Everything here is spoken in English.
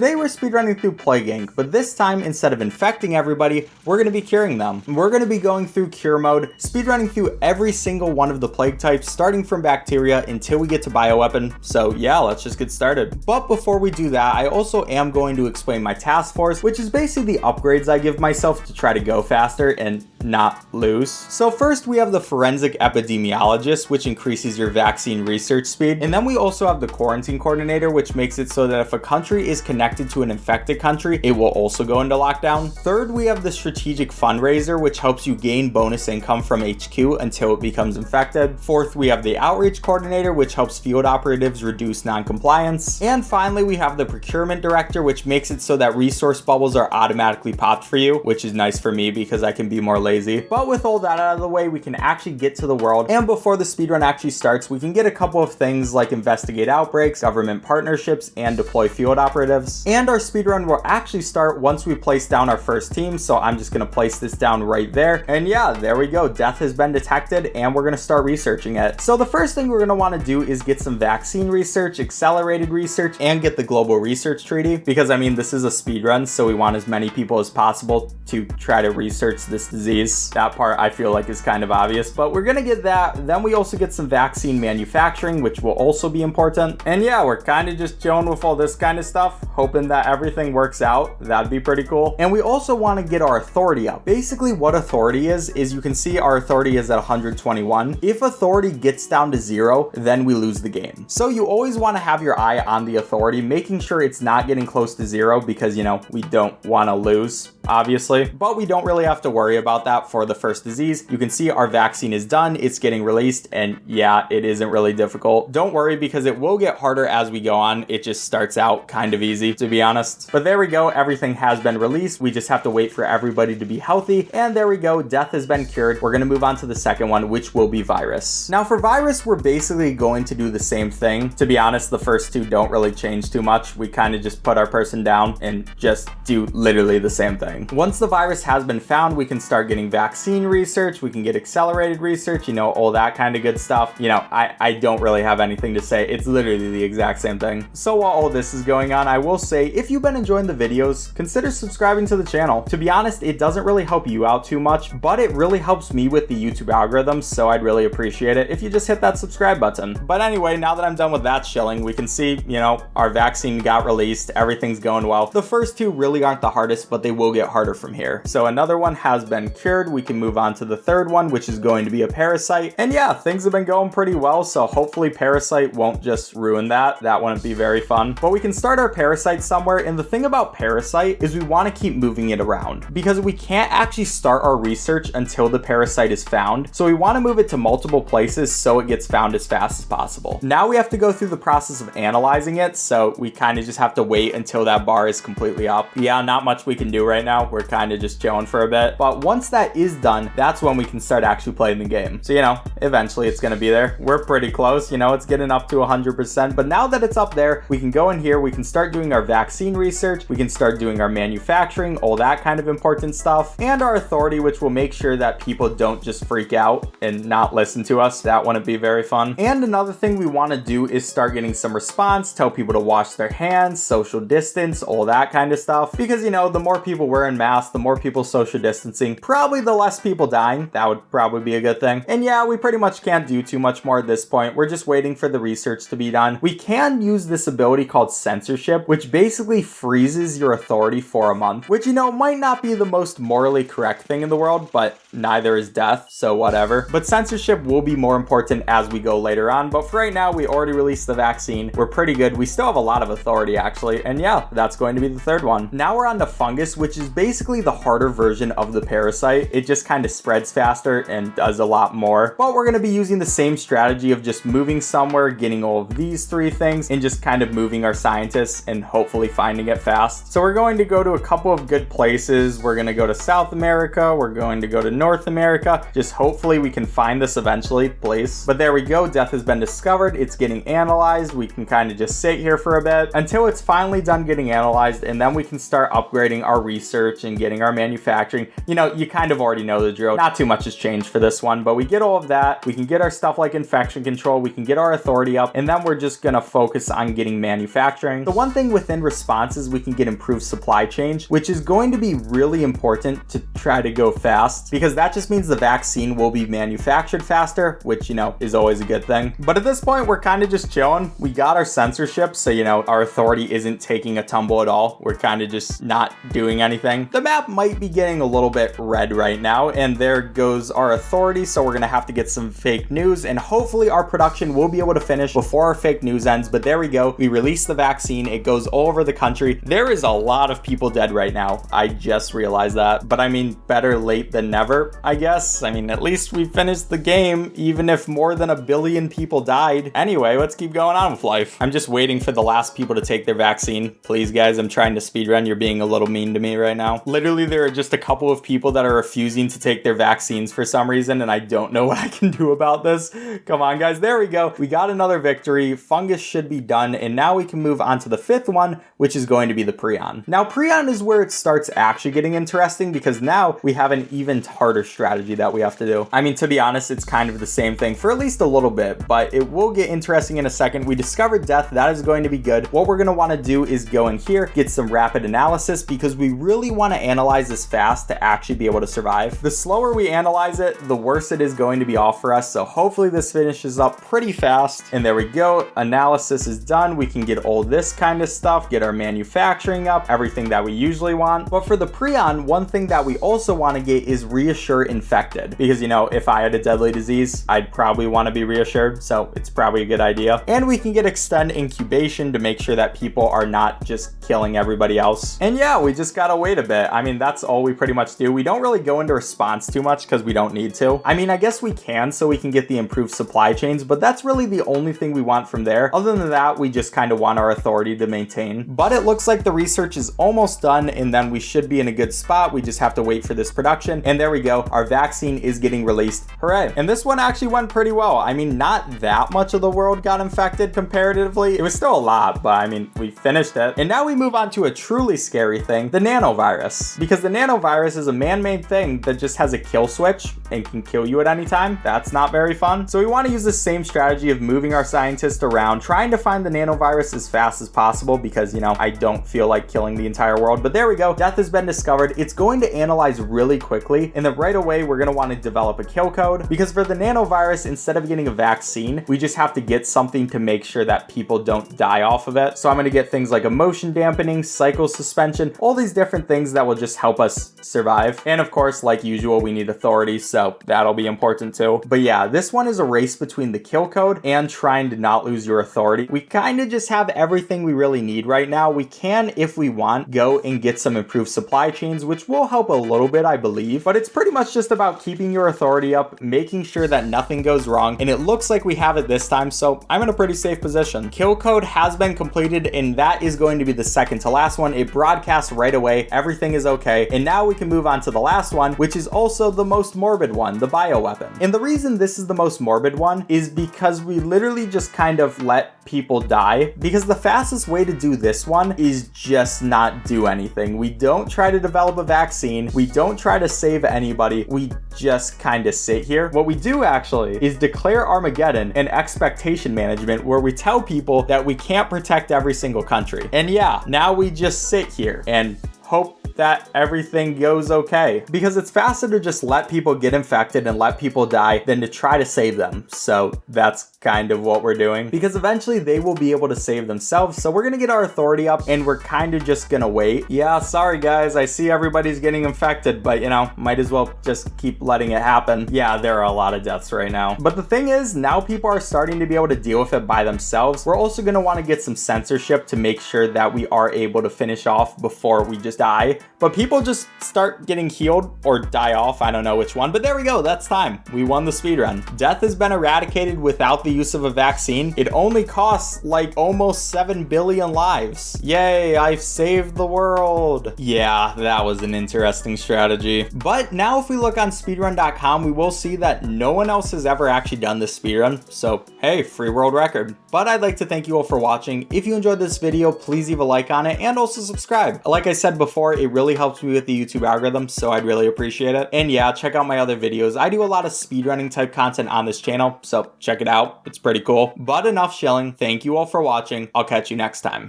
Today we're speedrunning through Plague Inc., but this time, instead of infecting everybody, we're going to be curing them. We're going to be going through cure mode, speedrunning through every single one of the plague types, starting from bacteria until we get to bioweapon. So yeah, let's just get started. But before we do that, I also am going to explain my task force, which is basically the upgrades I give myself to try to go faster and not lose. So first we have the Forensic Epidemiologist, which increases your vaccine research speed. And then we also have the Quarantine Coordinator, which makes it so that if a country is connected to an infected country, it will also go into lockdown. Third, we have the Strategic Fundraiser, which helps you gain bonus income from HQ until it becomes infected. Fourth, we have the Outreach Coordinator, which helps field operatives reduce non-compliance. And finally, we have the Procurement Director, which makes it so that resource bubbles are automatically popped for you, which is nice for me because I can be more lazy. But with all that out of the way, we can actually get to the world, and before the speedrun actually starts, we can get a couple of things like investigate outbreaks, government partnerships, and deploy field operatives. And our speedrun will actually start once we place down our first team, so I'm just going to place this down right there. And yeah, there we go. Death has been detected, and we're going to start researching it. So the first thing we're going to want to do is get some vaccine research, accelerated research, and get the global research treaty, because I mean, this is a speedrun, so we want as many people as possible to try to research this disease. That part I feel like is kind of obvious, but we're gonna get that. Then we also get some vaccine manufacturing, which will also be important. And yeah, we're kind of just chilling with all this kind of stuff, hoping that everything works out. That'd be pretty cool. And we also want to get our authority up. Basically what authority is you can see our authority is at 121. If authority gets down to 0, then we lose the game. So you always want to have your eye on the authority, making sure it's not getting close to 0, because you know, we don't want to lose, obviously, but we don't really have to worry about that for the first disease. You can see our vaccine is done, it's getting released, and yeah, it isn't really difficult. Don't worry, because it will get harder as we go on. It just starts out kind of easy, to be honest. But there we go, everything has been released. We just have to wait for everybody to be healthy, and there we go, death has been cured. We're gonna move on to the second one, which will be virus. Now for virus, we're basically going to do the same thing. To be honest, the first two don't really change too much. We kind of just put our person down and just do literally the same thing. Once the virus has been found, we can start getting vaccine research, we can get accelerated research, you know, all that kind of good stuff. You know, I don't really have anything to say. It's literally the exact same thing. So while all this is going on, I will say, if you've been enjoying the videos, consider subscribing to the channel. To be honest, it doesn't really help you out too much, but it really helps me with the YouTube algorithm, so I'd really appreciate it if you just hit that subscribe button. But anyway, now that I'm done with that chilling, we can see, you know, our vaccine got released, everything's going well. The first two really aren't the hardest, but they will get harder from here. So another one has been cured. We can move on to the third one, which is going to be a parasite. And yeah, things have been going pretty well, so hopefully parasite won't just ruin that. That wouldn't be very fun. But we can start our parasite somewhere, and the thing about parasite is we want to keep moving it around, because we can't actually start our research until the parasite is found. So we want to move it to multiple places so it gets found as fast as possible. Now we have to go through the process of analyzing it, so we kind of just have to wait until that bar is completely up. Yeah, not much we can do right now. We're kind of just chilling for a bit. But once that is done, that's when we can start actually playing the game. So, you know, eventually it's going to be there. We're pretty close, you know, it's getting up to 100%. But now that it's up there, we can go in here, we can start doing our vaccine research, we can start doing our manufacturing, all that kind of important stuff, and our authority, which will make sure that people don't just freak out and not listen to us. That wouldn't be very fun. And another thing we want to do is start getting some response, tell people to wash their hands, social distance, all that kind of stuff. Because, you know, the more people wearing masks, the more people social distancing, probably the less people dying. That would probably be a good thing. And yeah, we pretty much can't do too much more at this point. We're just waiting for the research to be done. We can use this ability called censorship, which basically freezes your authority for a month, which, you know, might not be the most morally correct thing in the world, but neither is death, so whatever. But censorship will be more important as we go later on. But for right now, we already released the vaccine. We're pretty good. We still have a lot of authority, actually. And yeah, that's going to be the third one. Now we're on to fungus, which is basically the harder version of the parasite. It just kind of spreads faster and does a lot more. But we're going to be using the same strategy of just moving somewhere, getting all of these three things, and just kind of moving our scientists and hopefully finding it fast. So we're going to go to a couple of good places. We're going to go to South America. We're going to go to North America. Just hopefully we can find this eventually, please. But there we go. Death has been discovered. It's getting analyzed. We can kind of just sit here for a bit until it's finally done getting analyzed, and then we can start upgrading our research research and getting our manufacturing. You know, you kind of already know the drill. Not too much has changed for this one, but we get all of that. We can get our stuff like infection control. We can get our authority up, and then we're just gonna focus on getting manufacturing. The one thing within response is we can get improved supply chain, which is going to be really important to try to go fast, because that just means the vaccine will be manufactured faster, which, you know, is always a good thing. But at this point, we're kind of just chilling. We got our censorship, so, you know, our authority isn't taking a tumble at all. We're kind of just not doing anything. The map might be getting a little bit red right now, and there goes our authority, so we're gonna have to get some fake news, and hopefully our production will be able to finish before our fake news ends. But there we go. We released the vaccine. It goes all over the country. There is a lot of people dead right now. I just realized that, but I mean, better late than never, I guess. I mean, at least we finished the game, even if more than 1 billion people died. Anyway, let's keep going on with life. I'm just waiting for the last people to take their vaccine. Please, guys, I'm trying to speedrun. You're being a little mean to me right now. Literally, there are just a couple of people that are refusing to take their vaccines for some reason, and I don't know what I can do about this. Come on, guys. There we go. We got another victory. Fungus should be done, and now we can move on to the 5th one, which is going to be the Prion. Now, Prion is where it starts actually getting interesting, because now we have an even harder strategy that we have to do. I mean, to be honest, it's kind of the same thing for at least a little bit, but it will get interesting in a second. We discovered death. That is going to be good. What we're going to want to do is go in here, get some rapid analysis, because we really want to analyze this fast to actually be able to survive. The slower we analyze it, the worse it is going to be off for us. So hopefully this finishes up pretty fast. And there we go. Analysis is done. We can get all this kind of stuff, get our manufacturing up, everything that we usually want. But for the Prion, one thing that we also want to get is reassure infected, because, you know, if I had a deadly disease, I'd probably want to be reassured. So it's probably a good idea. And we can get extend incubation to make sure that people are not just killing everybody else. And yeah, we just gotta wait a bit. I mean, that's all we pretty much do. We don't really go into response too much because we don't need to. I mean, I guess we can, so we can get the improved supply chains, but that's really the only thing we want from there. Other than that, we just kind of want our authority to maintain. But it looks like the research is almost done, and then we should be in a good spot. We just have to wait for this production. And there we go. Our vaccine is getting released. Hooray. And this one actually went pretty well. I mean, not that much of the world got infected comparatively. It was still a lot, but I mean, we finished it. And now we move on to a truly scary thing, the nanovirus. Because the nanovirus is a man-made thing that just has a kill switch and can kill you at any time. That's not very fun. So we want to use the same strategy of moving our scientists around, trying to find the nanovirus as fast as possible, because, you know, I don't feel like killing the entire world. But there we go. Death has been discovered. It's going to analyze really quickly, and then right away we're going to want to develop a kill code, because for the nanovirus, instead of getting a vaccine, we just have to get something to make sure that people don't die off of it. So I'm going to get things like emotion dampening, cycle suspension, all these different things that will just help us survive. And of course, like usual, we need authority, so that'll be important too. But yeah, this one is a race between the kill code and trying to not lose your authority. We kind of just have everything we really need right now. We can, if we want, go and get some improved supply chains, which will help a little bit, I believe. But it's pretty much just about keeping your authority up, making sure that nothing goes wrong. And it looks like we have it this time, so I'm in a pretty safe position. Kill code has been completed, and that is going to be the second to last one. It broadcasts right away. Everything is okay. And now we can move on to the last one, which is also the most morbid one, the bioweapon. And the reason this is the most morbid one is because we literally just kind of let people die, because the fastest way to do this one is just not do anything. We don't try to develop a vaccine. We don't try to save anybody. We just kind of sit here. What we do actually is declare Armageddon and expectation management, where we tell people that we can't protect every single country. And yeah, now we just sit here and hope that everything goes okay, because it's faster to just let people get infected and let people die than to try to save them. So that's kind of what we're doing, because eventually they will be able to save themselves. So we're gonna get our authority up, and we're kind of just gonna wait. Yeah, sorry guys, I see everybody's getting infected, but you know, might as well just keep letting it happen. Yeah, there are a lot of deaths right now. But the thing is, now people are starting to be able to deal with it by themselves. We're also gonna want to get some censorship to make sure that we are able to finish off before we just die. But people just start getting healed or die off. I don't know which one, but there we go. That's time. We won the speedrun. Death has been eradicated without the use of a vaccine. It only costs like almost 7 billion lives. Yay, I've saved the world. Yeah, that was an interesting strategy. But now if we look on speedrun.com, we will see that no one else has ever actually done this speedrun. So hey, free world record. But I'd like to thank you all for watching. If you enjoyed this video, please leave a like on it and also subscribe. Like I said before, it really helps me with the YouTube algorithm, so I'd really appreciate it. And yeah, check out my other videos. I do a lot of speedrunning type content on this channel, so check it out. It's pretty cool. But enough shilling. Thank you all for watching. I'll catch you next time.